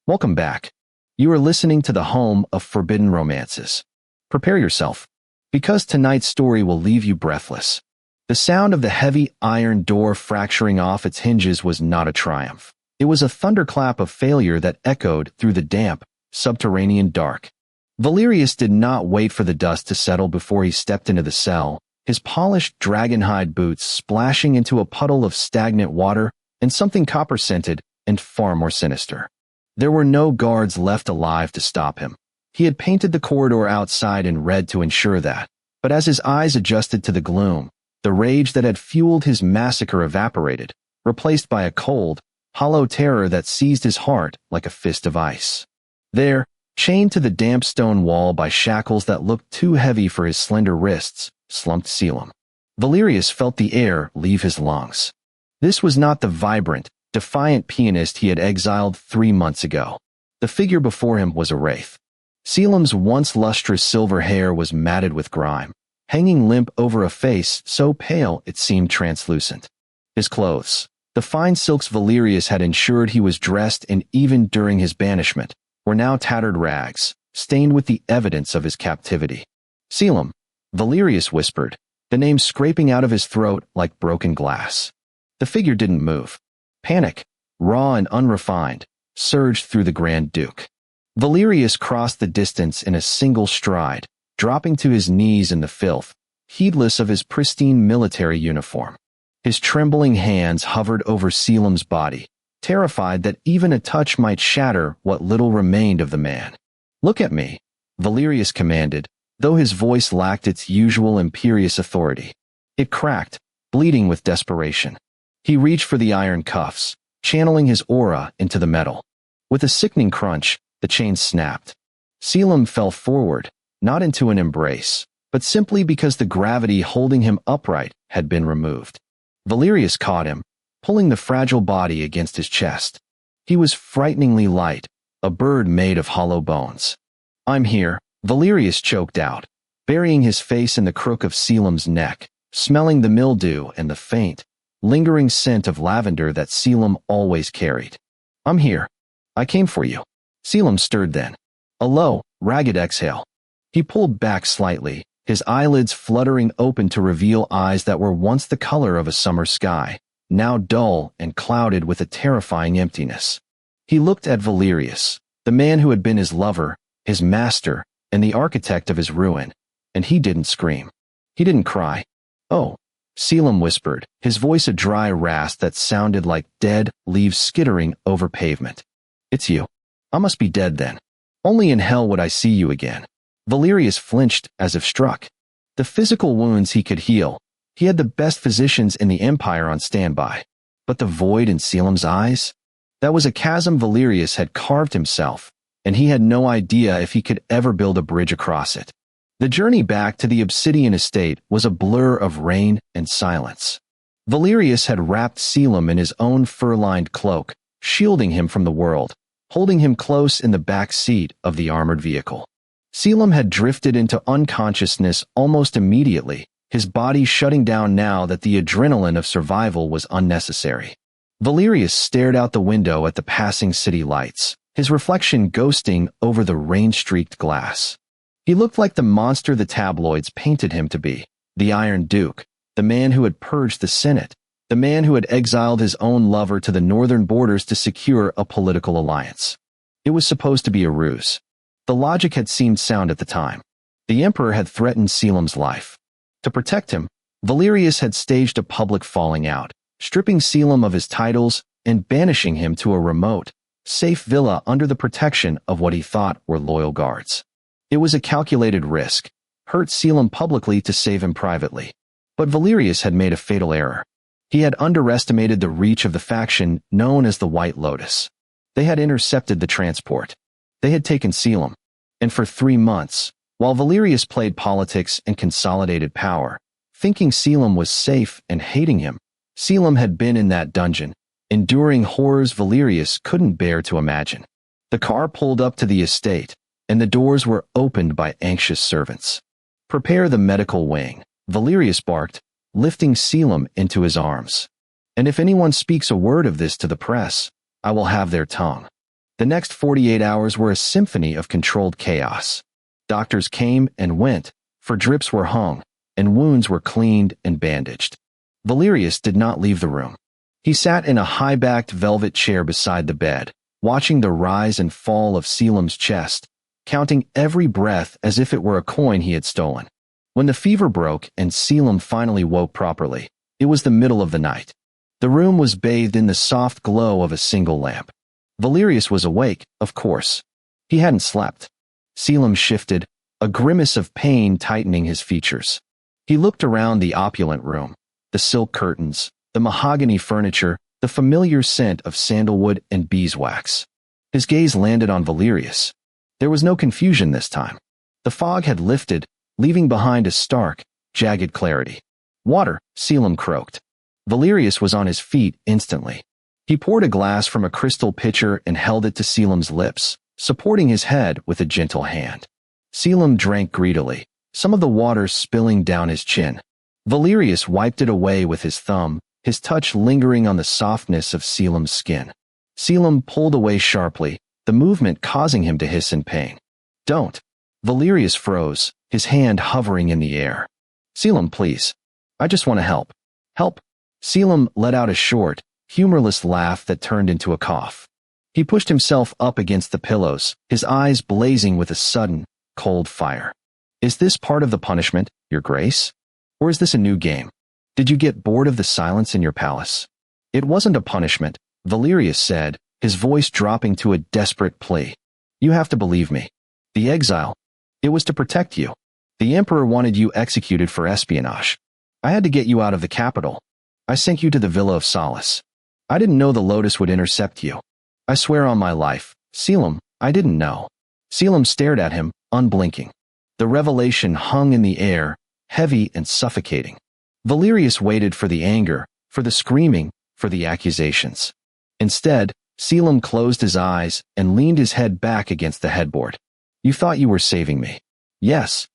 Welcome back. You are listening to the home of forbidden romances. Prepare yourself, because tonight's story will leave you breathless. The sound of the heavy iron door fracturing off its hinges was not a triumph. It was a thunderclap of failure that echoed through the damp, subterranean dark. Valerius did not wait for the dust to settle before he stepped into the cell, his polished dragonhide boots splashing into a puddle of stagnant water and something copper-scented and far more sinister. There were no guards left alive to stop him. He had painted the corridor outside in red to ensure that, but as his eyes adjusted to the gloom, the rage that had fueled his massacre evaporated, replaced by a cold, hollow terror that seized his heart like a fist of ice. There, chained to the damp stone wall by shackles that looked too heavy for his slender wrists, slumped Selim. Valerius felt the air leave his lungs. This was not the vibrant, defiant pianist he had exiled 3 months ago. The figure before him was a wraith. Selim's once lustrous silver hair was matted with grime, hanging limp over a face so pale it seemed translucent. His clothes, the fine silks Valerius had ensured he was dressed in even during his banishment, were now tattered rags, stained with the evidence of his captivity. Selim, Valerius whispered, the name scraping out of his throat like broken glass. The figure didn't move. Panic, raw and unrefined, surged through the Grand Duke. Valerius crossed the distance in a single stride, dropping to his knees in the filth, heedless of his pristine military uniform. His trembling hands hovered over Selim's body, terrified that even a touch might shatter what little remained of the man. "Look at me," Valerius commanded, though his voice lacked its usual imperious authority. It cracked, bleeding with desperation. He reached for the iron cuffs, channeling his aura into the metal. With a sickening crunch, the chain snapped. Selim fell forward, not into an embrace, but simply because the gravity holding him upright had been removed. Valerius caught him, pulling the fragile body against his chest. He was frighteningly light, a bird made of hollow bones. "I'm here," Valerius choked out, burying his face in the crook of Selim's neck, smelling the mildew and the faint, lingering scent of lavender that Selim always carried. "I'm here. I came for you." Selim stirred then. A low, ragged exhale. He pulled back slightly, his eyelids fluttering open to reveal eyes that were once the color of a summer sky, now dull and clouded with a terrifying emptiness. He looked at Valerius, the man who had been his lover, his master, and the architect of his ruin, and he didn't scream. He didn't cry. "Oh," Selim whispered, his voice a dry rasp that sounded like dead leaves skittering over pavement. "It's you. I must be dead then. Only in hell would I see you again." Valerius flinched as if struck. The physical wounds he could heal. He had the best physicians in the Empire on standby. But the void in Selim's eyes? That was a chasm Valerius had carved himself, and he had no idea if he could ever build a bridge across it. The journey back to the Obsidian estate was a blur of rain and silence. Valerius had wrapped Selim in his own fur-lined cloak, shielding him from the world, holding him close in the back seat of the armored vehicle. Selim had drifted into unconsciousness almost immediately, his body shutting down now that the adrenaline of survival was unnecessary. Valerius stared out the window at the passing city lights, his reflection ghosting over the rain-streaked glass. He looked like the monster the tabloids painted him to be, the Iron Duke, the man who had purged the Senate, the man who had exiled his own lover to the northern borders to secure a political alliance. It was supposed to be a ruse. The logic had seemed sound at the time. The Emperor had threatened Selim's life. To protect him, Valerius had staged a public falling out, stripping Selim of his titles and banishing him to a remote, safe villa under the protection of what he thought were loyal guards. It was a calculated risk, hurt Selim publicly to save him privately. But Valerius had made a fatal error. He had underestimated the reach of the faction known as the White Lotus. They had intercepted the transport. They had taken Selim. And for 3 months, while Valerius played politics and consolidated power, thinking Selim was safe and hating him, Selim had been in that dungeon, enduring horrors Valerius couldn't bear to imagine. The car pulled up to the estate, and the doors were opened by anxious servants. "Prepare the medical wing," Valerius barked, lifting Selim into his arms. "And if anyone speaks a word of this to the press, I will have their tongue." The next 48 hours were a symphony of controlled chaos. Doctors came and went, for drips were hung, and wounds were cleaned and bandaged. Valerius did not leave the room. He sat in a high-backed velvet chair beside the bed, watching the rise and fall of Selim's chest, counting every breath as if it were a coin he had stolen. When the fever broke and Selim finally woke properly, it was the middle of the night. The room was bathed in the soft glow of a single lamp. Valerius was awake, of course. He hadn't slept. Selim shifted, a grimace of pain tightening his features. He looked around the opulent room, the silk curtains, the mahogany furniture, the familiar scent of sandalwood and beeswax. His gaze landed on Valerius. There was no confusion this time. The fog had lifted, leaving behind a stark, jagged clarity. "Water," Selim croaked. Valerius was on his feet instantly. He poured a glass from a crystal pitcher and held it to Selim's lips, supporting his head with a gentle hand. Selim drank greedily, some of the water spilling down his chin. Valerius wiped it away with his thumb, his touch lingering on the softness of Selim's skin. Selim pulled away sharply, the movement causing him to hiss in pain. "Don't." Valerius froze, his hand hovering in the air. "Selim, please. I just want to help." "Help?" Selim let out a short, humorless laugh that turned into a cough. He pushed himself up against the pillows, his eyes blazing with a sudden, cold fire. "Is this part of the punishment, Your Grace? Or is this a new game? Did you get bored of the silence in your palace?" "It wasn't a punishment," Valerius said, his voice dropping to a desperate plea. "You have to believe me. The exile, it was to protect you. The Emperor wanted you executed for espionage. I had to get you out of the capital. I sent you to the Villa of Solace. I didn't know the Lotus would intercept you. I swear on my life, Selim, I didn't know." Selim stared at him, unblinking. The revelation hung in the air, heavy and suffocating. Valerius waited for the anger, for the screaming, for the accusations. Instead, Selim closed his eyes and leaned his head back against the headboard. "You thought you were saving me. Yes.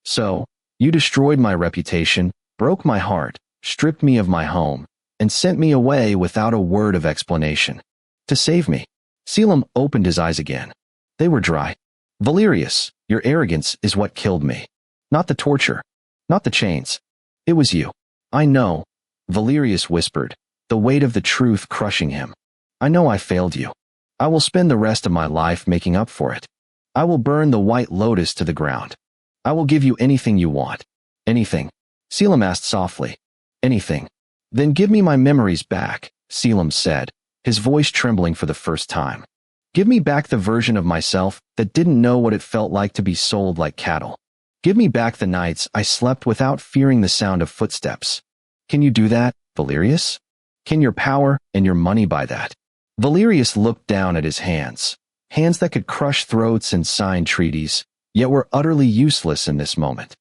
So, you destroyed my reputation, broke my heart, stripped me of my home, and sent me away without a word of explanation. To save me." Selim opened his eyes again. They were dry. "Valerius, your arrogance is what killed me. Not the torture. Not the chains. It was you." "I know," Valerius whispered, the weight of the truth crushing him. "I know I failed you. I will spend the rest of my life making up for it. I will burn the White Lotus to the ground. I will give you anything you want." "Anything?" Selim asked softly. "Anything." "Then give me my memories back," Selim said, his voice trembling for the first time. "Give me back the version of myself that didn't know what it felt like to be sold like cattle. Give me back the nights I slept without fearing the sound of footsteps. Can you do that, Valerius? Can your power and your money buy that?" Valerius looked down at his hands, hands that could crush throats and sign treaties, yet were utterly useless in this moment.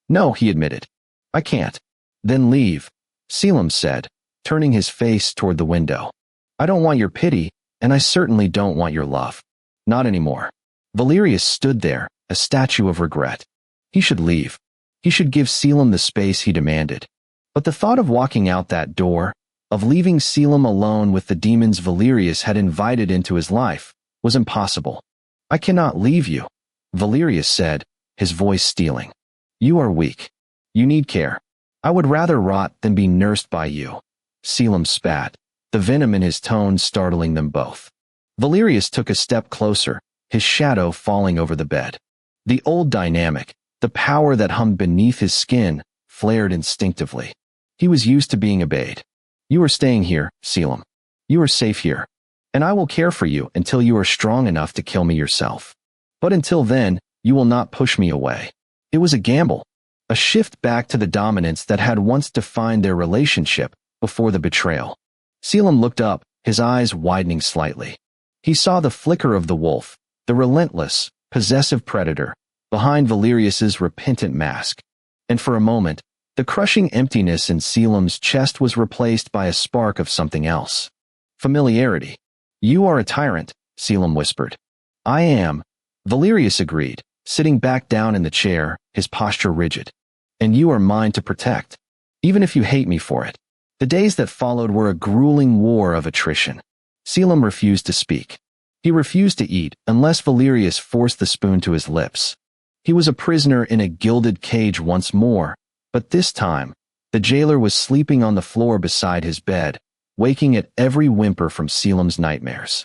"No," he admitted. "I can't." "Then leave," Selim said, turning his face toward the window. "I don't want your pity, and I certainly don't want your love. Not anymore." Valerius stood there, a statue of regret. He should leave. He should give Selim the space he demanded. But the thought of walking out that door, of leaving Selim alone with the demons Valerius had invited into his life, was impossible. "I cannot leave you," Valerius said, his voice stealing. "You are weak. You need care. I would rather rot than be nursed by you." Selim spat, the venom in his tone startling them both. Valerius took a step closer, his shadow falling over the bed. The old dynamic, the power that hummed beneath his skin, flared instinctively. He was used to being obeyed. "You are staying here, Selim. You are safe here. And I will care for you until you are strong enough to kill me yourself. But until then, you will not push me away." It was a gamble, a shift back to the dominance that had once defined their relationship before the betrayal. Selim looked up, his eyes widening slightly. He saw the flicker of the wolf, the relentless, possessive predator, behind Valerius's repentant mask. And for a moment, the crushing emptiness in Selim's chest was replaced by a spark of something else. Familiarity. "You are a tyrant," Selim whispered. "I am," Valerius agreed, sitting back down in the chair, his posture rigid. "And you are mine to protect, even if you hate me for it." The days that followed were a grueling war of attrition. Selim refused to speak. He refused to eat unless Valerius forced the spoon to his lips. He was a prisoner in a gilded cage once more, but this time, the jailer was sleeping on the floor beside his bed, waking at every whimper from Selim's nightmares.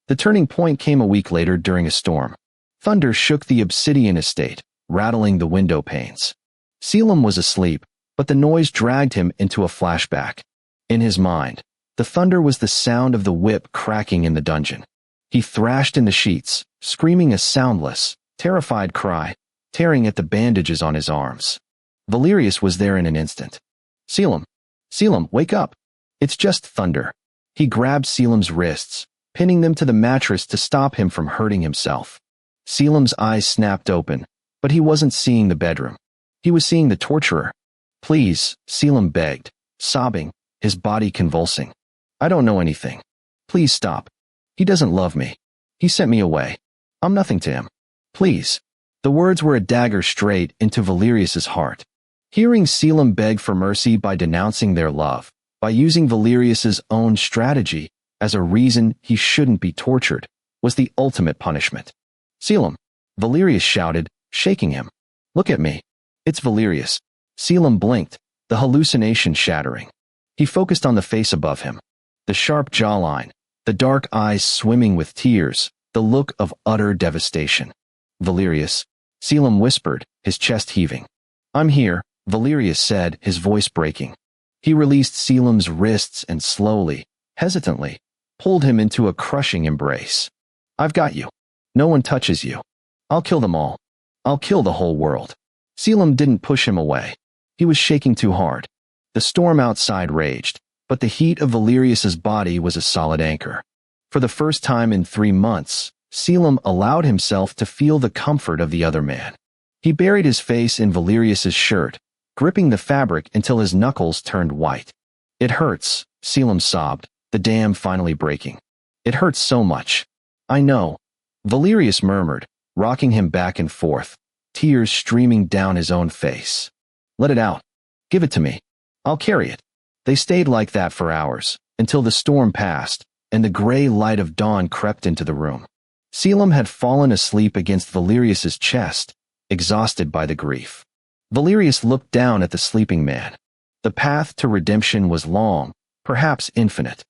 The turning point came a week later during a storm. Thunder shook the obsidian estate, rattling the window panes. Selim was asleep, but the noise dragged him into a flashback. In his mind, the thunder was the sound of the whip cracking in the dungeon. He thrashed in the sheets, screaming a soundless, terrified cry, tearing at the bandages on his arms. Valerius was there in an instant. Selim, wake up. It's just thunder. He grabbed Selim's wrists, pinning them to the mattress to stop him from hurting himself. Selim's eyes snapped open, but he wasn't seeing the bedroom. He was seeing the torturer. Please, Selim begged, sobbing, his body convulsing. I don't know anything. Please stop. He doesn't love me. He sent me away. I'm nothing to him. Please. The words were a dagger straight into Valerius's heart. Hearing Selim beg for mercy by denouncing their love, by using Valerius's own strategy as a reason he shouldn't be tortured, was the ultimate punishment. Selim, Valerius shouted, shaking him. Look at me. It's Valerius. Selim blinked, the hallucination shattering. He focused on the face above him. The sharp jawline, the dark eyes swimming with tears, the look of utter devastation. Valerius, Selim whispered, his chest heaving. I'm here, Valerius said, his voice breaking. He released Selim's wrists and slowly, hesitantly, pulled him into a crushing embrace. I've got you. No one touches you. I'll kill them all. I'll kill the whole world. Selim didn't push him away. He was shaking too hard. The storm outside raged, but the heat of Valerius's body was a solid anchor. For the first time in 3 months, Selim allowed himself to feel the comfort of the other man. He buried his face in Valerius's shirt, gripping the fabric until his knuckles turned white. It hurts, Selim sobbed, the dam finally breaking. It hurts so much. I know, Valerius murmured, rocking him back and forth, tears streaming down his own face. Let it out. Give it to me. I'll carry it. They stayed like that for hours, until the storm passed, and the gray light of dawn crept into the room. Selim had fallen asleep against Valerius's chest, exhausted by the grief. Valerius looked down at the sleeping man. The path to redemption was long, perhaps infinite.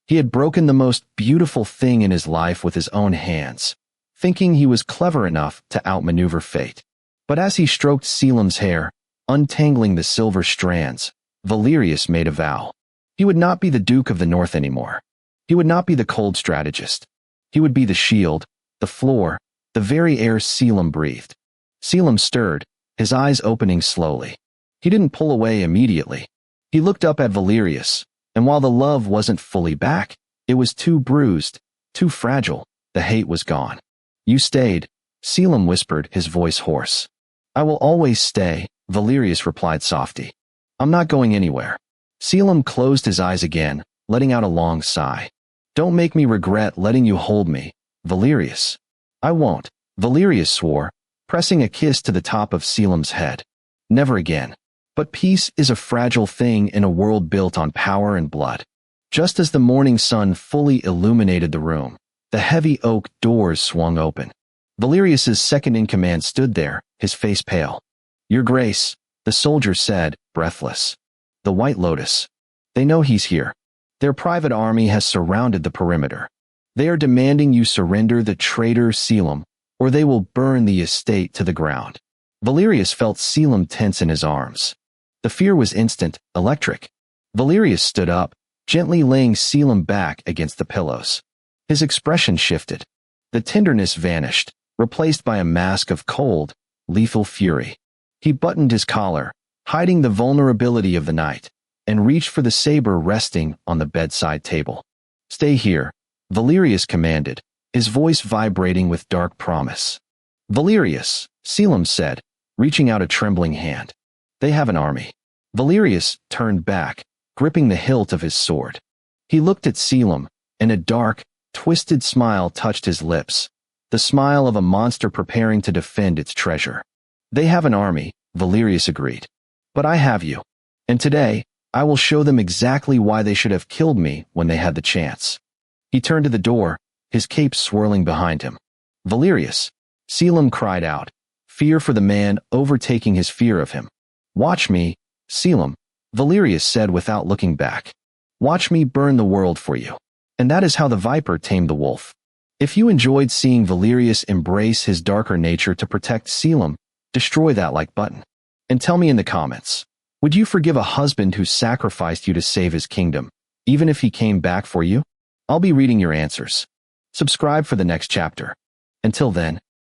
He had broken the most beautiful thing in his life with his own hands, thinking he was clever enough to outmaneuver fate. But as he stroked Selim's hair, untangling the silver strands, Valerius made a vow. He would not be the Duke of the North anymore. He would not be the cold strategist. He would be the shield, the floor, the very air Selim breathed. Selim stirred, his eyes opening slowly. He didn't pull away immediately. He looked up at Valerius, and while the love wasn't fully back, it was too bruised, too fragile. The hate was gone. You stayed, Selim whispered, his voice hoarse. I will always stay, Valerius replied softly. I'm not going anywhere. Selim closed his eyes again, letting out a long sigh. Don't make me regret letting you hold me, Valerius. I won't, Valerius swore, pressing a kiss to the top of Selim's head. Never again. But peace is a fragile thing in a world built on power and blood. Just as the morning sun fully illuminated the room, the heavy oak doors swung open. Valerius's second-in-command stood there, his face pale. Your Grace, the soldier said, breathless. The White Lotus. They know he's here. Their private army has surrounded the perimeter. They are demanding you surrender the traitor Selim, or they will burn the estate to the ground. Valerius felt Selim tense in his arms. The fear was instant, electric. Valerius stood up, gently laying Selim back against the pillows. His expression shifted. The tenderness vanished, replaced by a mask of cold, lethal fury. He buttoned his collar, hiding the vulnerability of the night, and reached for the saber resting on the bedside table. Stay here, Valerius commanded, his voice vibrating with dark promise. Valerius, Selim said, reaching out a trembling hand. They have an army. Valerius turned back, gripping the hilt of his sword. He looked at Selim, and a dark, twisted smile touched his lips, the smile of a monster preparing to defend its treasure. They have an army, Valerius agreed. But I have you. And today, I will show them exactly why they should have killed me when they had the chance. He turned to the door, his cape swirling behind him. "Valerius," Selim cried out, fear for the man overtaking his fear of him. "Watch me, Selim," Valerius said without looking back. "Watch me burn the world for you." And that is how the viper tamed the wolf. If you enjoyed seeing Valerius embrace his darker nature to protect Selim, destroy that like button. And tell me in the comments, would you forgive a husband who sacrificed you to save his kingdom, even if he came back for you? I'll be reading your answers. Subscribe for the next chapter. Until then,